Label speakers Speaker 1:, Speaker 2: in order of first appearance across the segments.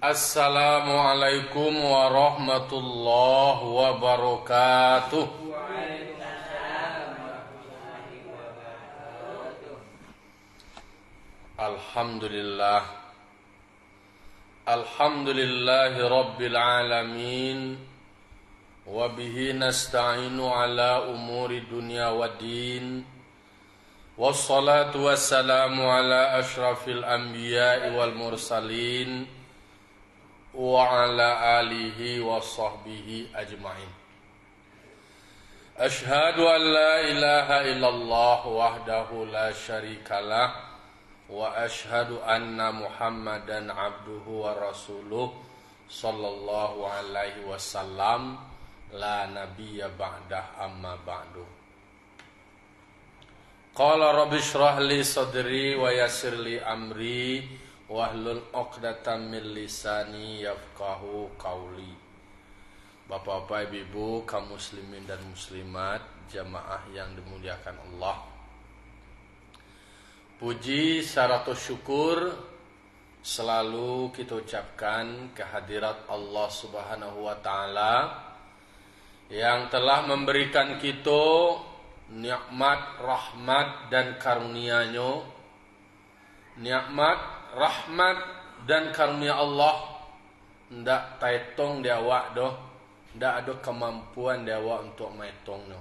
Speaker 1: Assalamualaikum warahmatullahi wabarakatuh. Alhamdulillah. Alhamdulillahi rabbil alamin. Wa bihi nasta'inu ala umuri dunya waddin. Wassalatu wassalamu ala ashrafil anbiya'i wal mursalin wa ala alihi wa sahbihi ajma'in. Ashhadu an la ilaha illallah wahdahu la syarikalah wa ashhadu anna Muhammadan abduhu wa rasuluh sallallahu alaihi wasallam la nabiyya ba'dah amma ba'du. Qala rabbi shrah li sadri wa yassir li amri wahlul 'uqdatam min lisani yafqahu qawli. Bapak-bapak, ibu-ibu, kaum muslimin dan muslimat, jamaah yang dimuliakan Allah. Puji saratus syukur selalu kita ucapkan kehadirat Allah Subhanahu wa taala yang telah memberikan kita nikmat, rahmat dan karunia-Nya. Nikmat, rahmat dan karunia Allah ndak taitong dia awak doh, ndak ada kemampuan dia awak untuk menghitung no.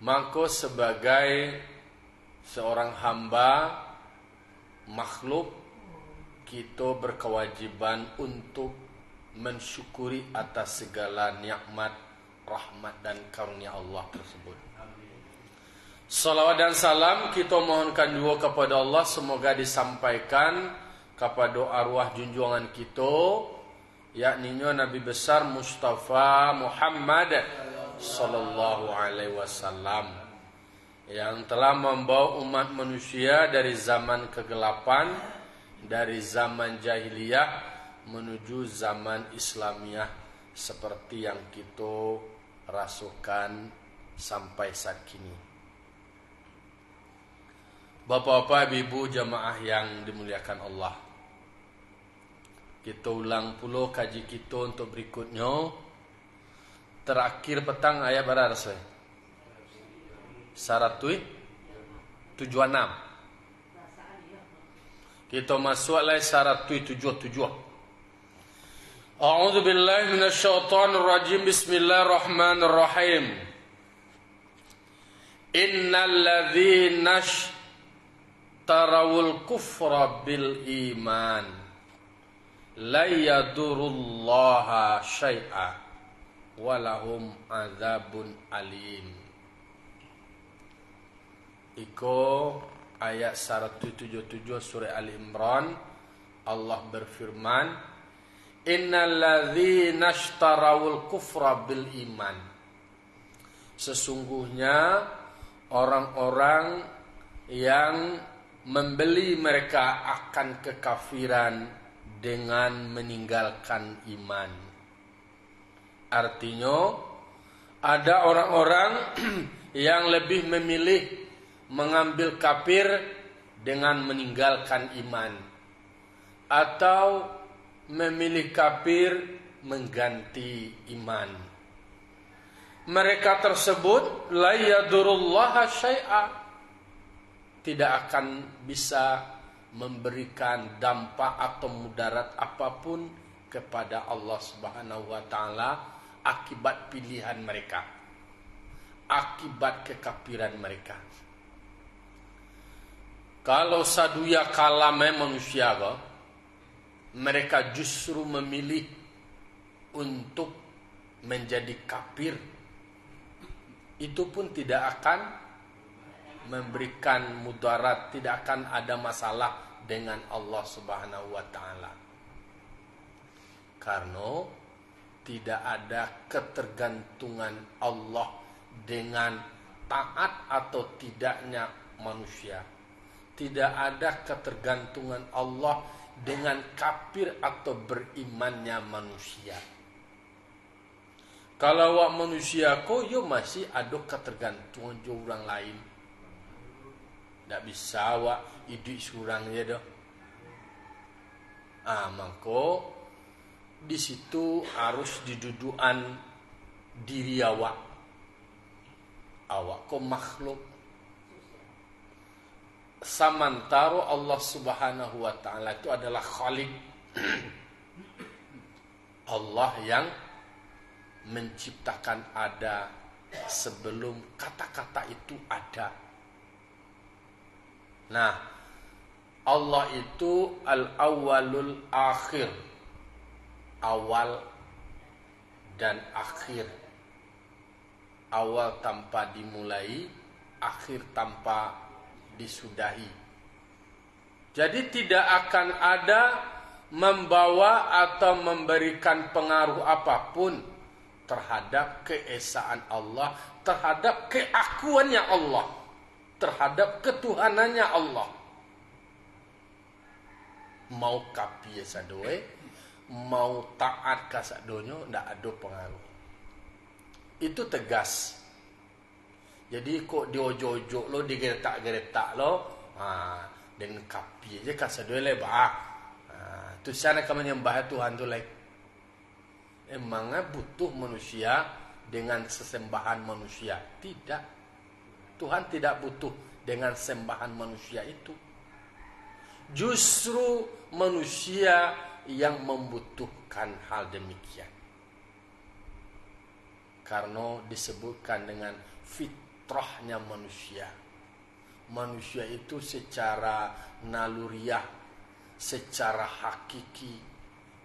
Speaker 1: Maka sebagai seorang hamba makhluk, kita berkewajiban untuk mensyukuri atas segala nikmat, rahmat dan karunia Allah tersebut. Salawat dan salam kita mohonkan juga kepada Allah, semoga disampaikan kepada arwah junjungan kita, yakni Nabi besar Mustafa Muhammad sallallahu alaihi wasallam, yang telah membawa umat manusia dari zaman kegelapan, dari zaman jahiliyah menuju zaman Islamiyah seperti yang kita rasakan sampai saat kini. Bapak-bapak, ibu, jamaah yang dimuliakan Allah, kita ulang pula kaji kita untuk berikutnya. Terakhir petang ayat berapa saya? 176. Kita masuk lagi 177. A'udzu billahi minasyaitonir rajim. Bismillahirrahmanirrahim. Innal ladzina tarawul kufra bil iman la yadurullaha syai'a walahum adzabun alim. Iko ayat 177 surah Al-Imran. Allah berfirman, innal ladzina ishtarawul kufra bil iman. Sesungguhnya orang-orang yang membeli mereka akan kekafiran dengan meninggalkan iman. Artinya ada orang-orang yang lebih memilih mengambil kafir dengan meninggalkan iman, atau memilih kafir mengganti iman. Mereka tersebut la yadurullaha syai'a, tidak akan bisa memberikan dampak atau mudarat apapun kepada Allah Subhanahu wa taala akibat pilihan mereka, akibat kekafiran mereka. Kalau saduya kalame manusia, mereka justru memilih untuk menjadi kafir, itu pun tidak akan memberikan mudarat, tidak akan ada masalah dengan Allah Subhanahu wa taala. Karena tidak ada ketergantungan Allah dengan taat atau tidaknya manusia. Tidak ada ketergantungan Allah dengan kafir atau berimannya manusia. Kalau awak manusia ko yo masih ada ketergantungan jo orang lain. Tak bisa awak hidup seorang je dah. Mangko di situ harus didudukan diri awak ko makhluk. Samantaro Allah Subhanahu wa ta'ala itu adalah Khalik. Allah yang menciptakan ada sebelum kata-kata itu ada. Nah, Allah itu al-awwalul akhir, awal dan akhir. Awal tanpa dimulai, akhir tanpa disudahi. Jadi tidak akan ada membawa atau memberikan pengaruh apapun terhadap keesaan Allah, terhadap keakuannya Allah, terhadap ketuhanannya Allah. Mau kapi sadoe, mau taat kasadonyo, ndak ada pengaruh. Itu tegas. Jadi kok diojo-ojo lo, digeretak-geretak lo, dengan kapi aja kasadonyo lebah. Tu sana kamu menyembah Tuhan tu lain. Emangnya butuh manusia dengan sesembahan manusia? Tidak. Tuhan tidak butuh dengan sembahan manusia itu. Justru manusia yang membutuhkan hal demikian. Karena disebutkan dengan fitrahnya manusia. Manusia itu secara naluriah, secara hakiki,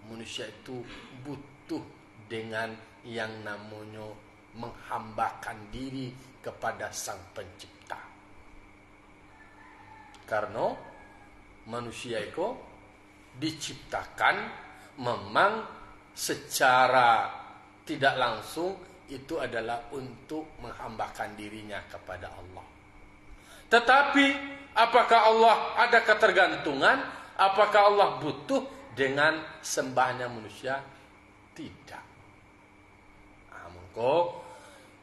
Speaker 1: manusia itu butuh dengan yang namanya menghambakan diri kepada Sang Pencipta. Karena manusia itu diciptakan memang secara tidak langsung itu adalah untuk menghambakan dirinya kepada Allah. Tetapi apakah Allah ada ketergantungan? Apakah Allah butuh dengan sembahnya manusia? Tidak.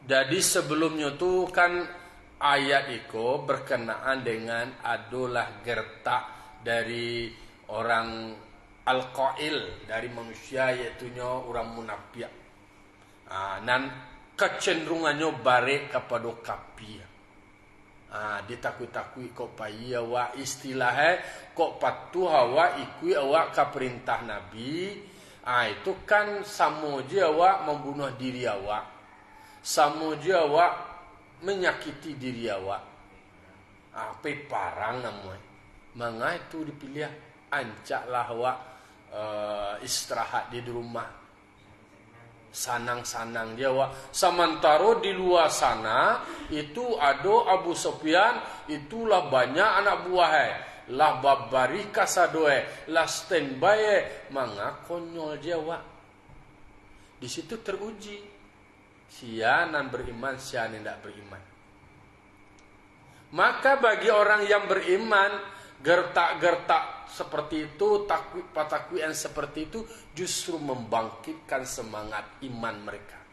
Speaker 1: Jadi sebelumnya itu kan ayat itu berkenaan dengan adolah gertak dari orang al-qail, dari manusia yaitunya orang munafik. Dan kecenderungannya bare kepada kapi. Ditakui-takui kok payah wa istilahnya kok patuh awak ikui awak ke perintah Nabi. Itu kan sama je awak membunuh diri awak, sama je awak menyakiti diri awak. Apa parang namanya? Maka itu dipilih ancaklah awak istirahat di rumah. Sanang-sanang dia awak. Sementara di luar sana itu ada Abu Sufyan, itulah banyak anak buahnya. Lah babari kasadoe, lah standby, manga konyol Jawa. Di situ teruji sianan beriman, sianan tidak beriman. Maka bagi orang yang beriman, gertak-gertak seperti itu, takwik-takwik seperti itu justru membangkitkan semangat iman mereka.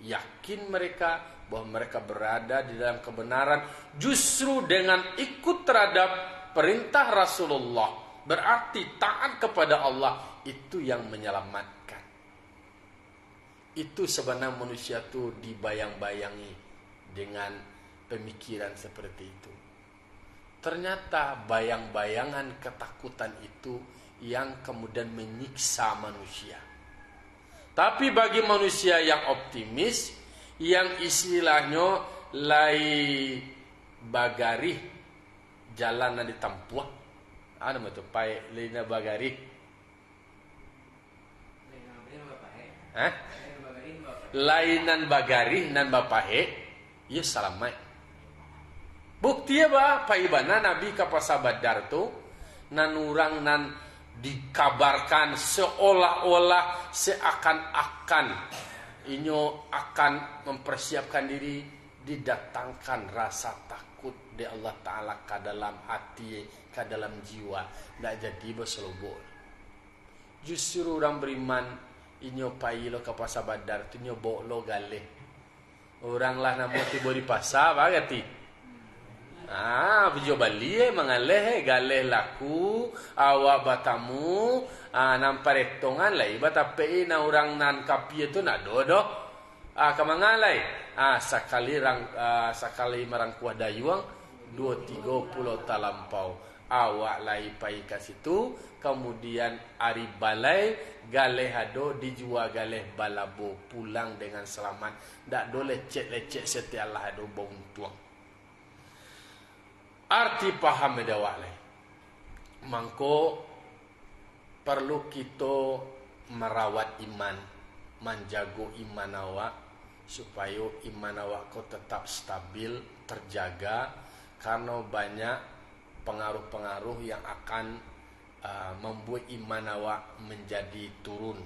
Speaker 1: Yakin mereka bahwa mereka berada di dalam kebenaran, justru dengan ikut terhadap perintah Rasulullah, berarti taat kepada Allah, itu yang menyelamatkan. Itu sebenarnya manusia itu dibayang-bayangi dengan pemikiran seperti itu. Ternyata bayang-bayangan ketakutan itu yang kemudian menyiksa manusia. Tapi bagi manusia yang optimis, yang istilahnya lai bagari, jalan yang ditempuh, ada betul pai lina bagari. Lainan bagari nan bapahe, ya salamai. Bukti apa? Paibana Nabi kapasa Badar tu nan urang nan dikabarkan seolah-olah seakan-akan inyo akan mempersiapkan diri, didatangkan rasa takut di Allah Ta'ala ke dalam hati, ke dalam jiwa, tidak jadi berselubur. Justru orang beriman inyo pailo kapasa Badar tu inyo bawa lo galeh. Orang lah namo tiba di pasar bagati. Video bali mangaleh galeh laku awak batamu nam paretongan lai batape na orang nan kapi itu nak dodo kamangalai sakali marang kuah dayuang 2-3 pulau talampau awak lai pai ka situ kemudian ari balai galeh hado dijual galeh balabo pulang dengan selamat dak do lecek setiap lah hado bong tuang. Arti paham medawak lai. Mangko perlu kita merawat iman, menjaga iman awak supaya iman awak kau tetap stabil, terjaga karena banyak pengaruh-pengaruh yang akan membuat iman awak menjadi turun.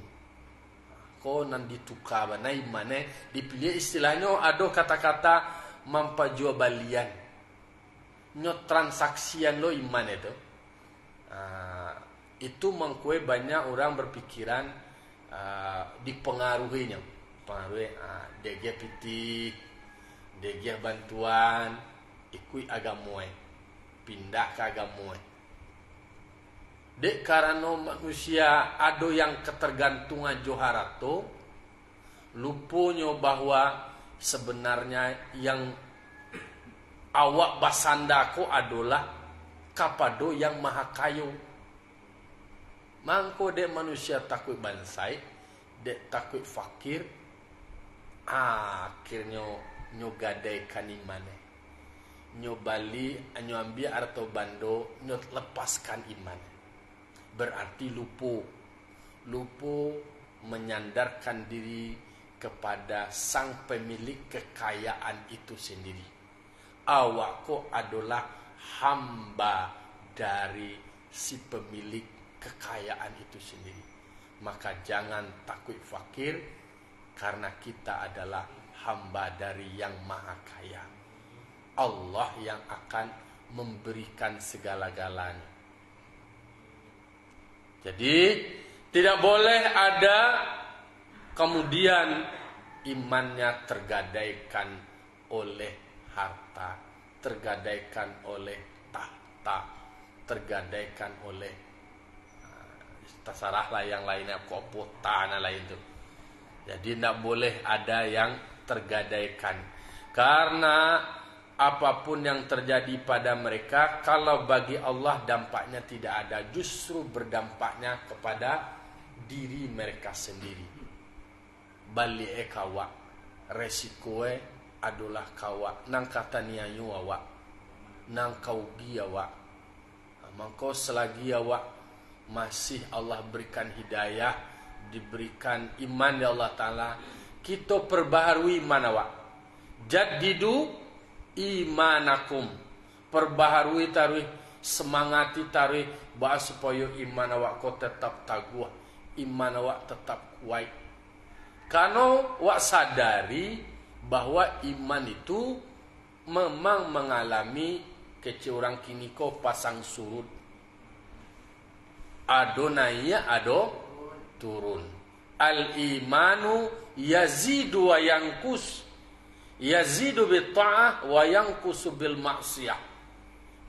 Speaker 1: Kau nan ditukar bana imane dipilih istilahnya ada kata-kata mampajual balian. Nyot transaksian lo iman itu mengkue banyak orang berpikiran dipengaruhinya DG piti DG bantuan ikui agamoy pindah ke agamoy dek karena manusia ada yang ketergantungan joharato lupunya bahwa sebenarnya yang awak basandako adalah kapado yang maha kayu. Mangko dek manusia takut bansai, dek takut fakir, akhirnya nyogadaikan imane. Nyobali, nyambil arto bando, nyot lepaskan iman. Berarti lupu menyandarkan diri kepada sang pemilik kekayaan itu sendiri. Awakku adalah hamba dari si pemilik kekayaan itu sendiri. Maka jangan takut fakir karena kita adalah hamba dari yang maha kaya. Allah yang akan memberikan segala-galanya. Jadi tidak boleh ada kemudian imannya tergadaikan oleh harta, tergadaikan oleh tahta, tergadaikan oleh terserah lah yang lainnya kopota lain itu. Jadi tidak boleh ada yang tergadaikan karena apapun yang terjadi pada mereka kalau bagi Allah dampaknya tidak ada, justru berdampaknya kepada diri mereka sendiri. Balik kawa resikoe adalah kawa nang kata niayu awak nang kaugi awak. Maka selagi awak masih Allah berikan hidayah, diberikan iman ya Allah Ta'ala, kita perbaharui iman awak. Jaddidu imanakum, perbaharui tarih, semangati tarih bahwa supaya iman awak kau tetap taguh, iman awak tetap kuat. Karena awak sadari bahwa iman itu memang mengalami kecil orang kini kau pasang surut, ado naik ado turun. Al imanu yazidu wa yankus, yazidu bil ta'ah wa yankusu bil maksiyah.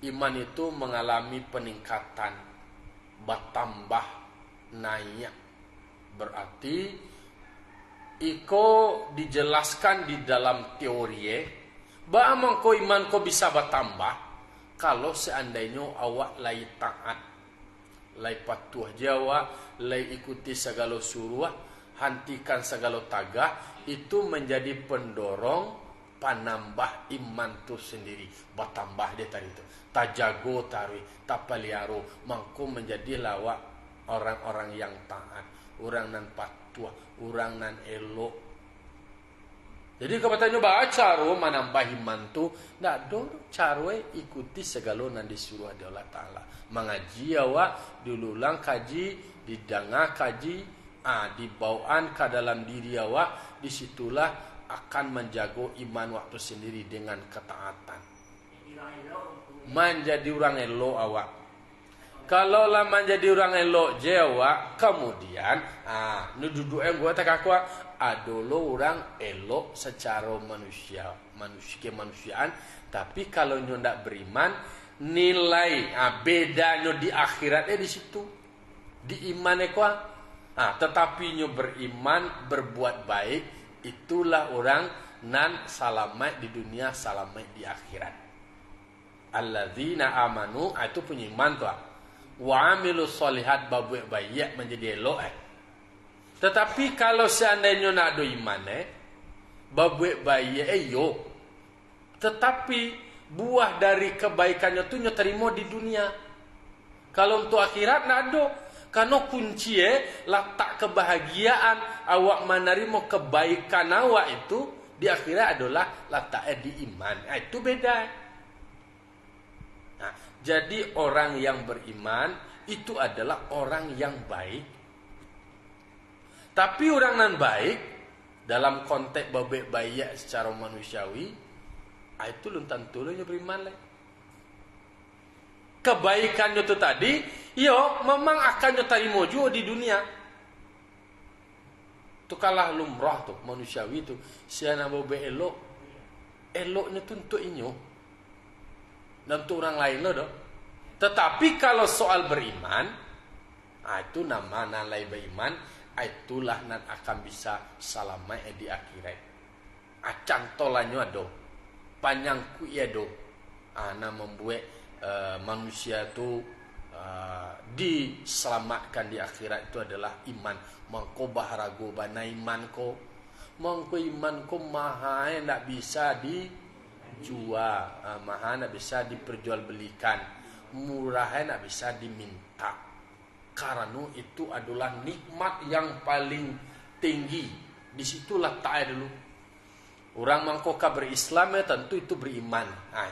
Speaker 1: Iman itu mengalami peningkatan, bertambah, naik. Berarti iko dijelaskan di dalam teori bahwa kau iman kau bisa bertambah kalau seandainya awak lai taat, lai patuh jawa, lai ikuti segala suruh, hentikan segala tagah, itu menjadi pendorong panambah iman tu sendiri, bertambah dia tadi itu. Tajago tarwi, tapaliaro, mangko menjadi lawak orang-orang yang taat, orang nan patuh, orang nan elok. Jadi katanya baca ro menambah iman tu, ndak do carwe ikuti segala nan disuruh Allah Taala. Mengaji awak, diulang kaji, didanga kaji, dibawaan ke dalam diri awak, disitulah akan menjaga iman waktu sendiri dengan ketaatan. Menjadi orang elok awak. Kalau lama jadi orang elok Jawa, kemudian nu duduk gue tak aku adolo orang elok secara kemanusiaan, tapi kalau nyo ndak beriman, nilai bedanya di akhiratnya di situ. Di iman tetapi nyo beriman, berbuat baik, itulah orang nan selamat di dunia, selamat di akhirat. Alladzina amanu, itu punya iman tuh. Wa amilus solihat, babuek baik menjadi elok. Tetapi kalau seandainya nak ada iman babuek baik yo, tetapi buah dari kebaikannya tu nyo terima di dunia. Kalau untuk akhirat nak ada, karena kunci letak kebahagiaan awak menerima kebaikan awak itu di akhirat adalah letak di iman. Itu beda. Nah, jadi orang yang beriman itu adalah orang yang baik. Tapi orang nan baik dalam konteks babek baik secara manusiawi, itu belum tentu lo beriman lah. Kebaikannya itu tadi, memang akan terima juga di dunia. Itu kalah lumrah tuh manusiawi itu. Siapa babek eloknya tuh untuk inyo dan untuk orang lain loh. Tetapi kalau soal beriman, itu nama nilai beriman. Itulah nan akan bisa selamat di akhirat. Cantolannya ada, panjangku ia do. Nah membuat manusia itu diselamatkan di akhirat itu adalah iman. Mangko baharago bana iman ko, mangko iman ko maha ndak bisa dijual, maha ndak bisa diperjualbelikan, murah ndak bisa diminta. Karena itu adalah nikmat yang paling tinggi. Di situ letaknya dulu. Orang mangkoka berislam tentu itu beriman. Nah,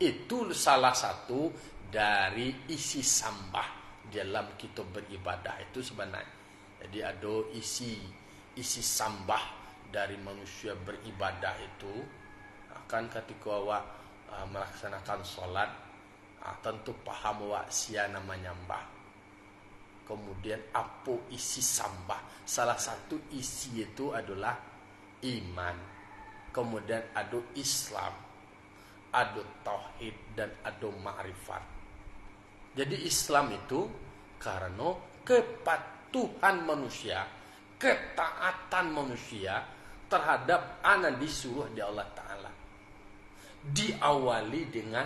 Speaker 1: itu salah satu dari isi sambah dalam kita beribadah itu sebenarnya. Jadi ada isi sambah dari manusia beribadah itu akan ketika awak melaksanakan sholat, tentu paham awak sia namanya nyambah. Kemudian apa isi sambah? Salah satu isi itu adalah iman. Kemudian ada Islam, ada tauhid dan ada ma'rifat. Jadi Islam itu karena kepatuhan manusia, ketaatan manusia terhadap anak disuruh di Allah Ta'ala. Diawali dengan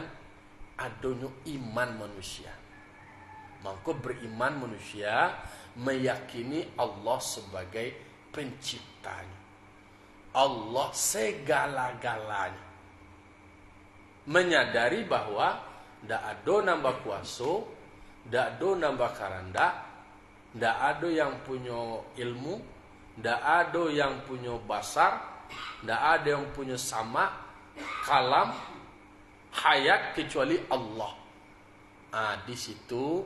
Speaker 1: adanya iman manusia. Maka beriman manusia meyakini Allah sebagai penciptanya. Allah segala-galanya. Menyadari bahwa tidak ada nambah kuasa, tidak ada nambah karanda, tidak ada yang punya ilmu, tidak ada yang punya basar, tidak ada yang punya sama, kalam, hayat kecuali Allah. Di situ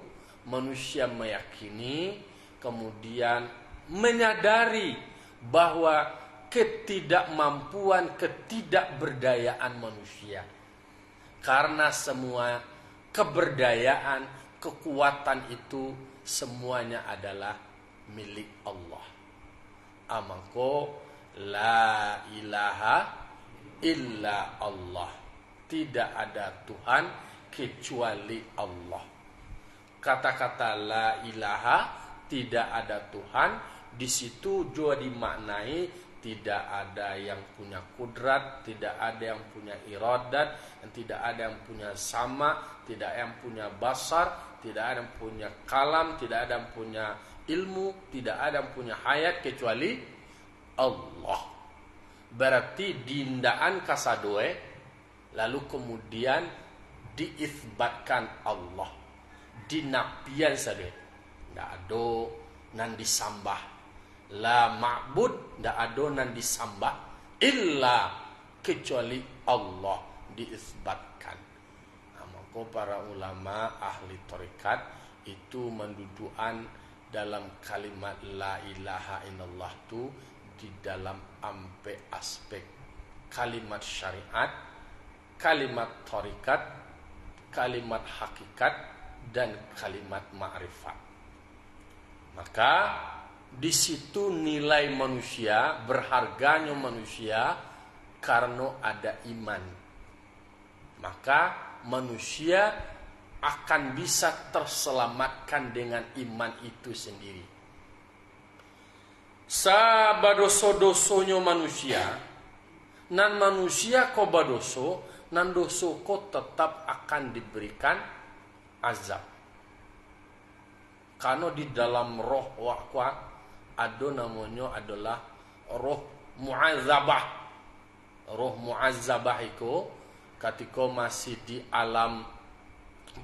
Speaker 1: manusia meyakini, kemudian menyadari bahwa ketidakmampuan, ketidakberdayaan manusia. Karena semua keberdayaan, kekuatan itu semuanya adalah milik Allah. Maka la ilaha illa Allah. Tidak ada Tuhan kecuali Allah. Kata-kata la ilaha, tidak ada Tuhan, di situ juga dimaknai tidak ada yang punya kudrat, tidak ada yang punya iradat, dan tidak ada yang punya sama, tidak ada yang punya basar, tidak ada yang punya kalam, tidak ada yang punya ilmu, tidak ada yang punya hayat kecuali Allah. Berarti dindaan kasadoe, lalu kemudian diisbatkan Allah. Dinapian saja, tidak ada nan disambah. La ma'bud, tidak ada nan disambah illa kecuali Allah, diisbatkan. Maka para ulama ahli tarekat itu mendudukan dalam kalimat la ilaha illallah itu di dalam aspek kalimat syariat, kalimat tarekat, kalimat hakikat, dan kalimat ma'rifat. Maka Di situ nilai manusia, berharganya manusia karena ada iman. Maka manusia akan bisa terselamatkan dengan iman itu sendiri. Sabadoso-dosonya manusia, nan manusia ko badoso, nan doso ko tetap akan diberikan azab. Karena di dalam roh wakwa ada namanya adalah roh mu'azzabah. Roh mu'azzabah itu ketika masih di alam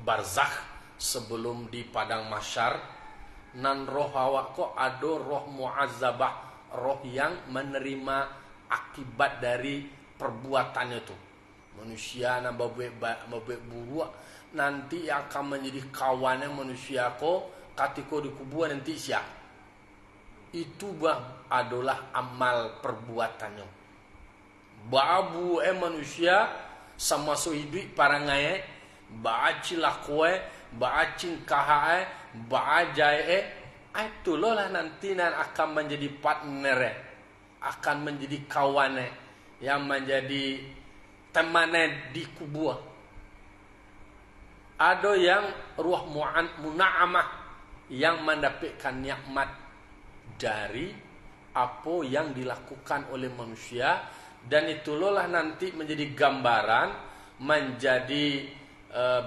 Speaker 1: barzakh sebelum di padang mahsyar, nan roh awak kok ada roh mu'azzabah, roh yang menerima akibat dari perbuatannya itu. Manusia nan berbuat buruk nanti akan menjadi kawannya manusia kok ketika dikubur nanti siap. Itu adalah amal perbuatannya. Babu manusia sama so hidup parangai, baaci lakwe, baaci kahae, baajae, itulah nanti nan akan menjadi partner, akan menjadi kawannya, yang menjadi temannya di kubur. Ada yang ruh muna'amah yang mendapatkan nikmat dari apa yang dilakukan oleh manusia, dan itulah nanti menjadi gambaran, menjadi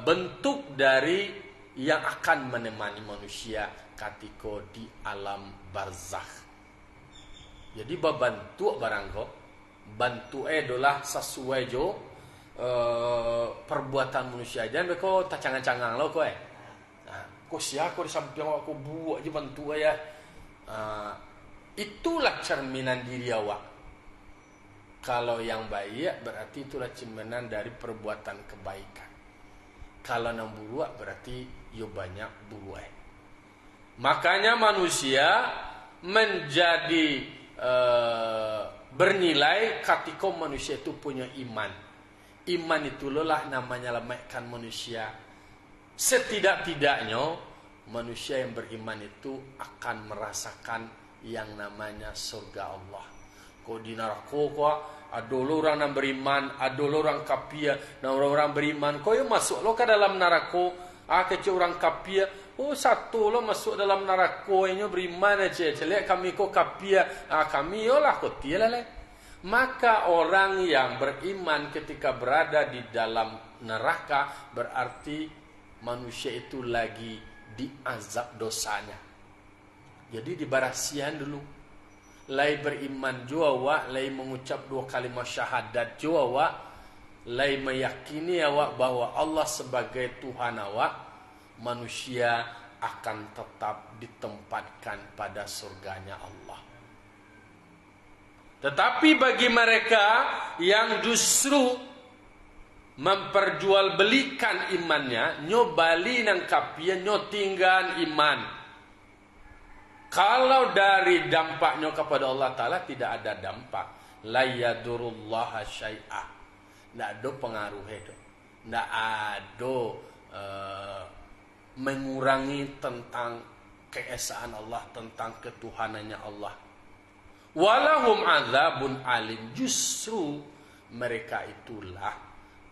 Speaker 1: bentuk dari yang akan menemani manusia ketika di alam barzakh. Jadi bantu barangko, bantu adalah sesuai jo perbuatan manusia. Jangan beko tak cangang-cangang lo kowe. Nah, kok sia kok di samping aku buat je bantu ya. Itulah cerminan diri awak. Kalau yang baik berarti itulah cerminan dari perbuatan kebaikan. Kalau yang buruk berarti yo banyak buruk. Makanya manusia menjadi bernilai ketika manusia itu punya iman. Iman itulah namanya lemahkan manusia. Setidak-tidaknya manusia yang beriman itu akan merasakan yang namanya surga Allah. Kau di neraka kau ada orang yang beriman, ada orang kafir, dan orang beriman. Kau yang masuk lo ke dalam neraka, kecil orang kafir. Oh satu lo masuk dalam neraka, ini beriman aja. Lihat kami kau kafir, kami yolah kau tiada lah. Maka orang yang beriman ketika berada di dalam neraka berarti manusia itu lagi diazab dosanya. Jadi dibarasian dulu. Lai beriman jua awak, lai mengucap 2 kalimat syahadat jua awak, lai meyakini awak bahwa Allah sebagai Tuhan awak, manusia akan tetap ditempatkan pada surganya Allah. Tetapi bagi mereka yang justru memperjualbelikan imannya, nyobali nang kapia nyotinggan iman. Kalau dari dampaknya kepada Allah Ta'ala tidak ada dampak. La yadurullaha syai'ah. Tidak ada pengaruh itu. Tidak ada mengurangi tentang keesaan Allah, tentang ketuhanannya Allah. Walahum azabun alim. Justru mereka itulah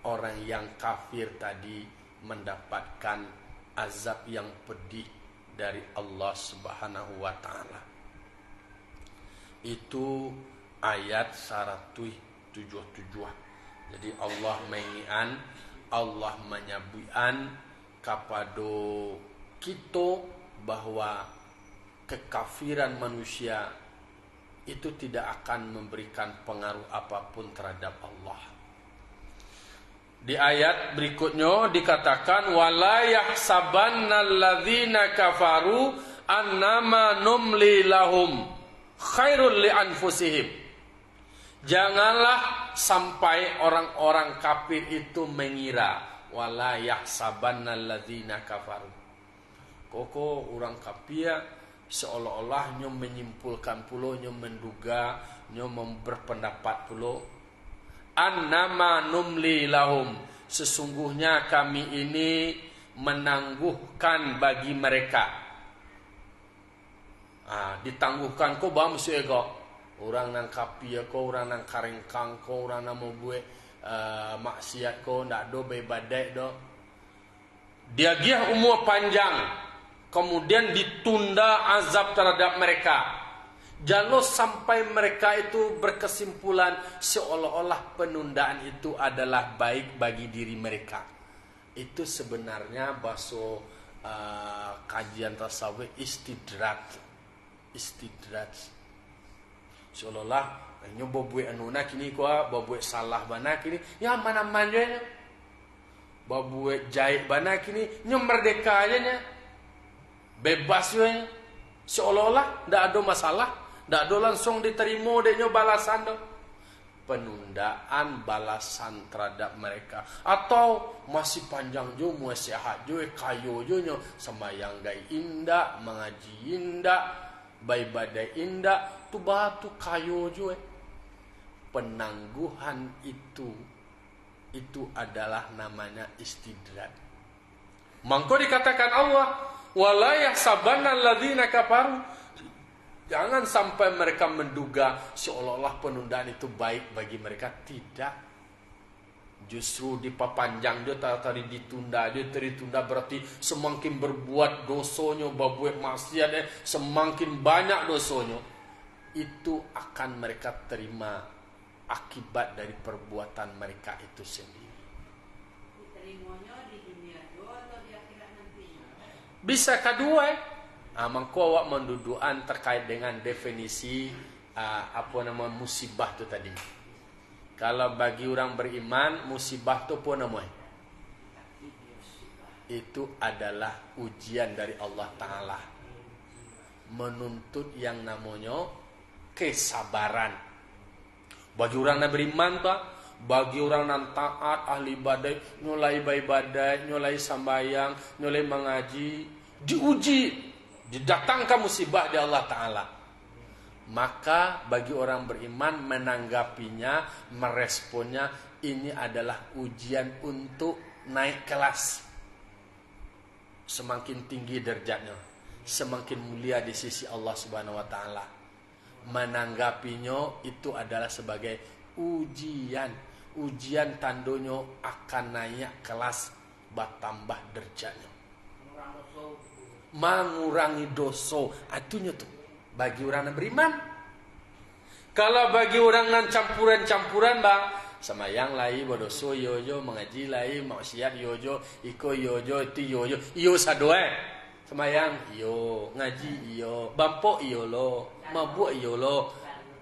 Speaker 1: orang yang kafir tadi mendapatkan azab yang pedih dari Allah Subhanahu wa taala. Itu ayat 177. Jadi Allah mengian, Allah menyabuian kepada kita bahwa kekafiran manusia itu tidak akan memberikan pengaruh apapun terhadap Allah. Di ayat berikutnya dikatakan wala yahsabannal ladzina kafaru annama numli lahum khairul li anfusihim. Janganlah sampai orang-orang kafir itu mengira wala yahsabannal ladzina kafaru. Koko orang kafir seolah-olah nyo menyimpulkan pulo, nyo menduga, nyo berpendapat pulo, annama numli lahum, sesungguhnya kami ini menangguhkan bagi mereka Ditangguhkan ko ba mesti ego. Orang nang kapi ko, orang nang karengkang ko, orang nang mau buat maksiat ko, ndak do badai do. Dia giah umur panjang, kemudian ditunda azab terhadap mereka. Jangan sampai mereka itu berkesimpulan seolah-olah penundaan itu adalah baik bagi diri mereka. Itu sebenarnya bahasa kajian tasawuf istidraj. Seolah-olah nyoba buat anuna kini ko buat salah bana kini ya mana manjanya. Buat jahit bana kini nyo merdeka aja nya. Bebas nya. Seolah-olah ndak ada masalah. Tak do langsung diterima denyo balasan do. Penundaan balasan terhadap mereka. Atau masih panjang jo, masih sehat jo, kayo jo nyo. Sembayang gai indah, mengaji indah, bayi-badai indah. Tu batu kayo jo. Penangguhan itu adalah namanya istidraj. Mangko dikatakan Allah, wala yahsabanna alladzina kafaru. Jangan sampai mereka menduga seolah-olah penundaan itu baik bagi mereka. Tidak. Justru dipapanjang dia tadi ditunda. Dia ditunda berarti semakin berbuat dosanya, berbuat maksiat, semakin banyak dosanya. Itu akan mereka terima akibat dari perbuatan mereka itu sendiri. Diterimanya di dunia atau di akhirat nanti? Bisa kedua. Mangko awak mendudukan terkait dengan definisi musibah tu tadi. Kalau bagi orang beriman, musibah tu apa namanya? Itu adalah ujian dari Allah Ta'ala. Menuntut yang namanya kesabaran. Bagi orang yang beriman tu, bagi orang yang taat, ahli badai, nyolai badai, nyolai sambayang, nyolai mengaji, diuji. Didatangkan musibah dari Allah Ta'ala. Maka bagi orang beriman menanggapinya, meresponnya, ini adalah ujian untuk naik kelas. Semakin tinggi derajatnya, semakin mulia di sisi Allah Subhanahu wa Ta'ala. Menanggapinya itu adalah sebagai ujian. Ujian tandonyo akan naik kelas, bertambah derajatnya. Mengurangi dosa. Itunya tuh bagi orang yang beriman. Kalau bagi orang yang campuran-campuran bang, semayang lai berdosa yoyo, mengaji lai maksiat yoyo, iko yoyo, itu yoyo, iyo sadoe. Semayang iyo, ngaji iyo, bampo iyo lo, mabuk iyo lo,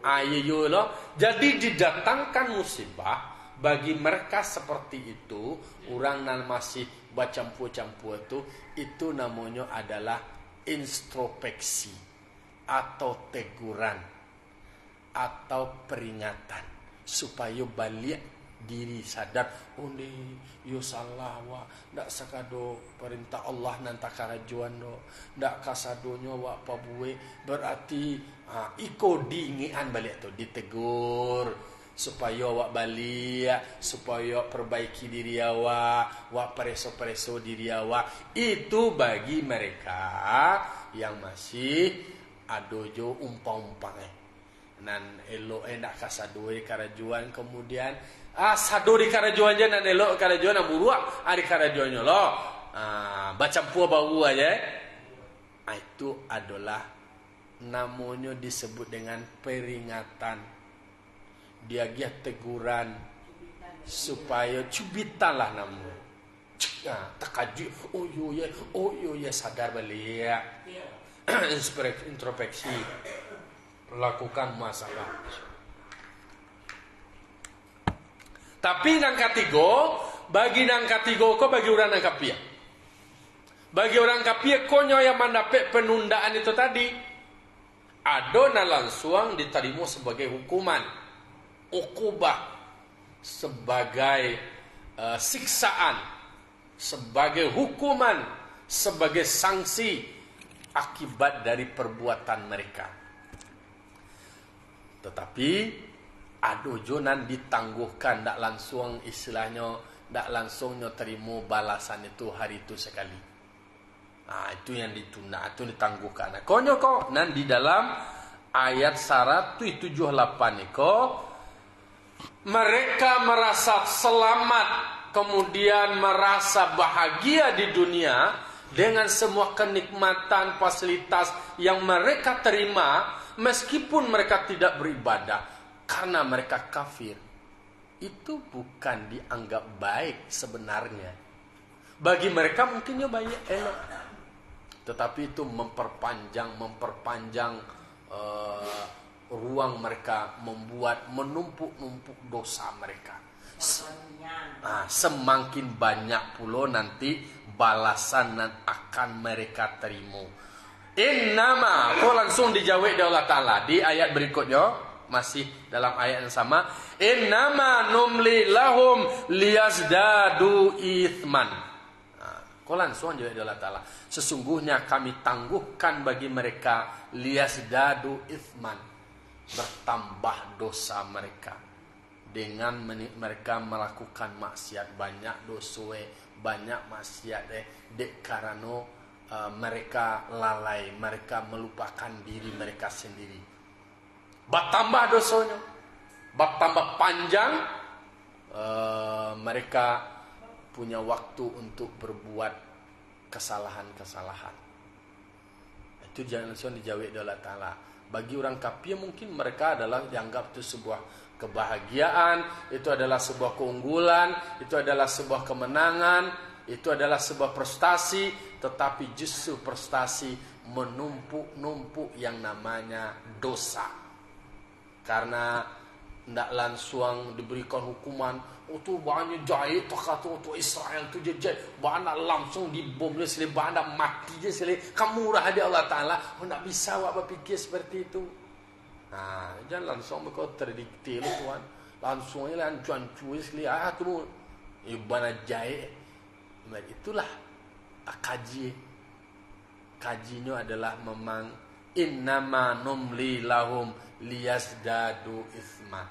Speaker 1: ayo lo. Jadi didatangkan musibah bagi mereka seperti itu. Orang yang masih bercampur-campur itu namanya adalah introspeksi atau teguran atau peringatan supaya balik diri sadar, oh ni yo salah wa ndak sakado perintah Allah nanta karajuan do ndak kasadonyo wa pabuwe berarti iko diingian balik tu ditegur supaya awak balik, supaya perbaiki diri awak, awak pereso diri awak. Itu bagi mereka yang masih adojo umpang-umpang nan elok nak kasadoi karajuan kemudian sado di karajuan je nan elok karajuan nan buruak di karajuannya lo baca pua bau aja. Itu adalah namanya disebut dengan peringatan. Dia giat teguran supaya cubitan lah namanya. Terkaju, oh yo ya sadar balik. Introspeksi, lakukan masalah. Tapi nang katigo, bagi nang katigo ko bagi orang nang kapia. Bagi orang kapia konyo yang mendapat penundaan itu tadi, adona langsung diterima sebagai hukuman. Ukubah sebagai siksaan, sebagai hukuman, sebagai sanksi akibat dari perbuatan mereka. Tetapi adojonan ditangguhkan, tak langsung istilahnya, tak langsungnya terima balasan itu hari itu sekali. Itu yang ditunda, itu ditangguhkan. Konyo kok nan di dalam ayat 178 niko mereka merasa selamat kemudian merasa bahagia di dunia dengan semua kenikmatan fasilitas yang mereka terima meskipun mereka tidak beribadah karena mereka kafir. Itu bukan dianggap baik sebenarnya. Bagi mereka mungkinnya banyak elok, tetapi itu memperpanjang ruang mereka, membuat menumpuk dosa mereka. Semakin banyak pula nanti balasan yang akan mereka terima. Innama, kau langsung dijawab oleh Allah Ta'ala di ayat berikutnya. Masih dalam ayat yang sama. Innama numli lahum liyazdadu ithman. Kau langsung jawab Allah Ta'ala. Sesungguhnya kami tangguhkan bagi mereka liyazdadu ithman. Bertambah dosa mereka. Dengan mereka melakukan maksiat. Banyak dosa, banyak maksiat. Karena mereka lalai. Mereka melupakan diri mereka sendiri. Bertambah dosanya, bertambah panjang, mereka punya waktu untuk berbuat kesalahan-kesalahan. Itu jangan langsung dijawab oleh Allah Ta'ala. Bagi orang kafir mungkin mereka adalah dianggap itu sebuah kebahagiaan, itu adalah sebuah keunggulan, itu adalah sebuah kemenangan, itu adalah sebuah prestasi, tetapi justru prestasi menumpuk-numpuk yang namanya dosa. Karena tidak langsung diberikan hukuman, itu banyak jahit, itu Israel itu jahit, banyak langsung dibom, banyak mati je, kamu murah dia Allah Ta'ala, tidak bisa awak berfikir seperti itu. Jangan langsung berkau terdikti lu Tuhan, langsung lah cuan-cuan sekali, kamu banyak jahit. Itulah kajinya adalah memang innama numli lahum liyazdadu ithma.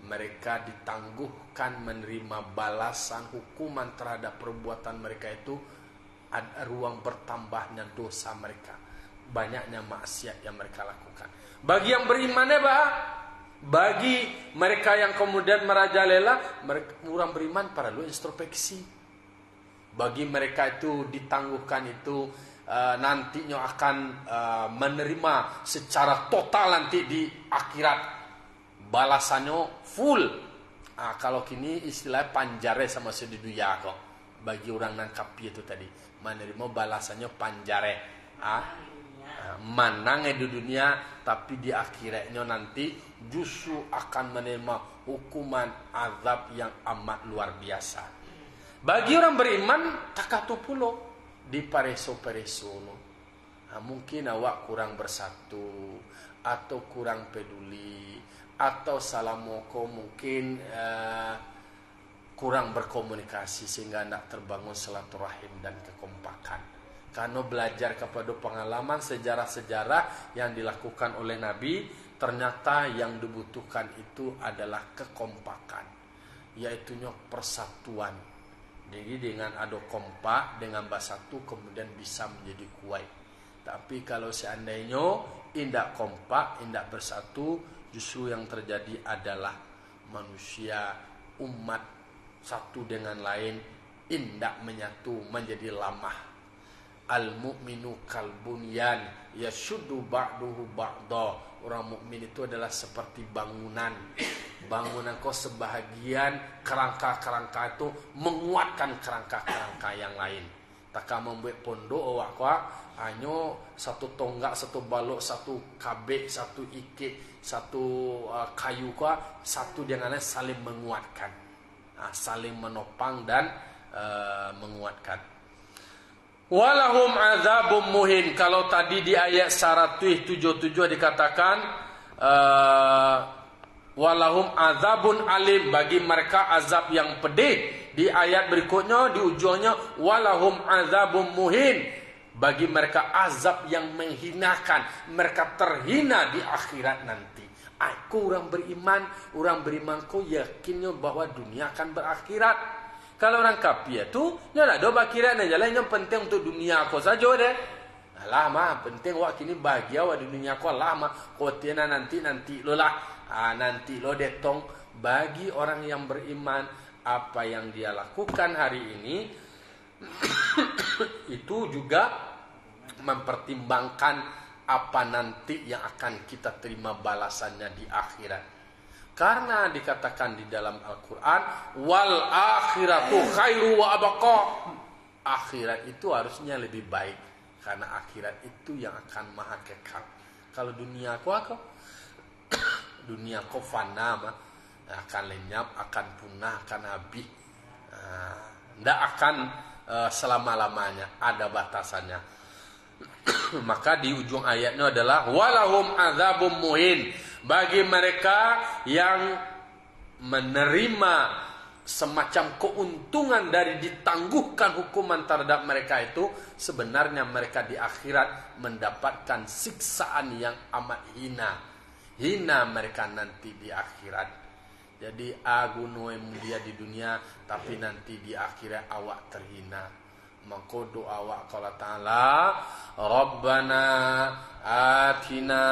Speaker 1: Mereka ditangguhkan menerima balasan hukuman terhadap perbuatan mereka itu. Ada ruang bertambahnya dosa mereka, banyaknya maksiat yang mereka lakukan. Bagi yang beriman bagi mereka yang kemudian merajalela, orang beriman perlu introspeksi. Bagi mereka itu ditangguhkan itu nantinya akan menerima secara total nanti di akhirat balasannya full. Kalau kini istilah panjare sama seduduya kok. Bagi orang nangkapi itu tadi menerima balasannya panjare. Menang di dunia tapi di akhiratnya nanti justru akan menerima hukuman azab yang amat luar biasa. Bagi orang beriman takatu pulo di pareso-pareso. Mungkin awak kurang bersatu atau kurang peduli atau salamoko mungkin kurang berkomunikasi sehingga tidak terbangun silaturahim dan kekompakan. Karena belajar kepada pengalaman sejarah-sejarah yang dilakukan oleh Nabi, ternyata yang dibutuhkan itu adalah kekompakan, yaitunya persatuan. Jadi dengan ada kompak, dengan bersatu kemudian bisa menjadi kuat. Tapi kalau seandainya tidak kompak, tidak bersatu, justru yang terjadi adalah manusia, umat satu dengan lain tidak menyatu, menjadi lamah. Al-mu'minu kalbunyan yashuddu ba'duhu ba'da. Orang mukmin itu adalah seperti bangunan. Bangunan kau sebahagian kerangka-kerangka itu menguatkan kerangka-kerangka yang lain. Tak membuat pondok awak kau hanya satu tonggak, satu balok, satu kabek, satu ikik, satu kayu kau, satu dengan lain saling menguatkan, saling menopang dan menguatkan. Walahum azabum muhin. Kalau tadi di ayat 177 dikatakan walahum azabun alim, bagi mereka azab yang pedih. Di ayat berikutnya di ujungnya walahum azabum muhin, bagi mereka azab yang menghinakan. Mereka terhina di akhirat nanti. Aku orang beriman kau yakinnya bahwa dunia akan berakhirat. Kalau orang kafir tu, dia nak do akhirat ni jalan yang penting untuk dunia kau saja deh. Alah mah penting wak kini bahagia wa di dunia kau lah mah kau tiana nanti lo lah. Nanti lo detong bagi orang yang beriman apa yang dia lakukan hari ini itu juga mempertimbangkan apa nanti yang akan kita terima balasannya di akhirat. Karena dikatakan di dalam Al-Quran, wal akhiratu khairu wa abqa. Akhirat itu harusnya lebih baik, karena akhirat itu yang akan maha kekal. Kalau dunia aku dunia kau fana mah, akan lenyap, akan punah, akan habis. Tidak akan selama-lamanya, ada batasannya. Maka di ujung ayatnya adalah walahum azabum muhin, bagi mereka yang menerima semacam keuntungan dari ditangguhkan hukuman terhadap mereka itu, sebenarnya mereka di akhirat mendapatkan siksaan yang amat hina mereka nanti di akhirat. Jadi agunoe mulia di dunia, tapi nanti di akhirat awak terhina. Maka doa awak qala ta'ala, Rabbana atina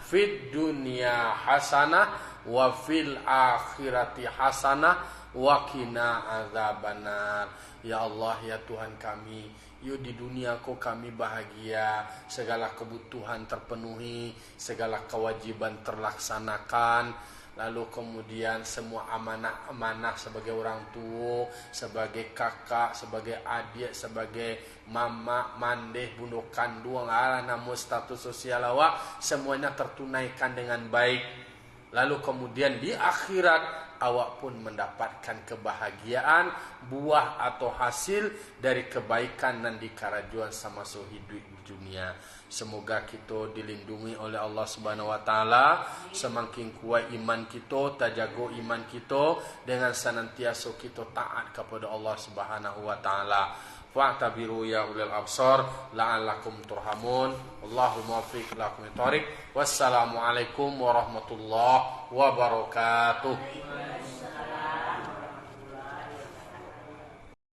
Speaker 1: fid dunya hasanah wa fil akhirati hasanah wa qina azabannar. Ya Allah, ya Tuhan kami, yuk di dunia kami bahagia, segala kebutuhan terpenuhi, segala kewajiban terlaksanakan. Lalu kemudian semua amanah-amanah sebagai orang tua, sebagai kakak, sebagai adik, sebagai mama, mandeh, bunda kandung, namun status sosial awak, semuanya tertunaikan dengan baik. Lalu kemudian di akhirat awak pun mendapatkan kebahagiaan, buah atau hasil dari kebaikan dan dikarajuan sama hidup di dunia. Semoga kita dilindungi oleh Allah Subhanahu wa taala, semakin kuat iman kita, terjaga iman kita dengan senantiasa kita taat kepada Allah Subhanahu wa taala. Fa'tabiru ya ulil absar la'allakum turhamun. Allahumma muwaffiq ila aqwamit thoriq. Wassalamu alaikum warahmatullahi wabarakatuh.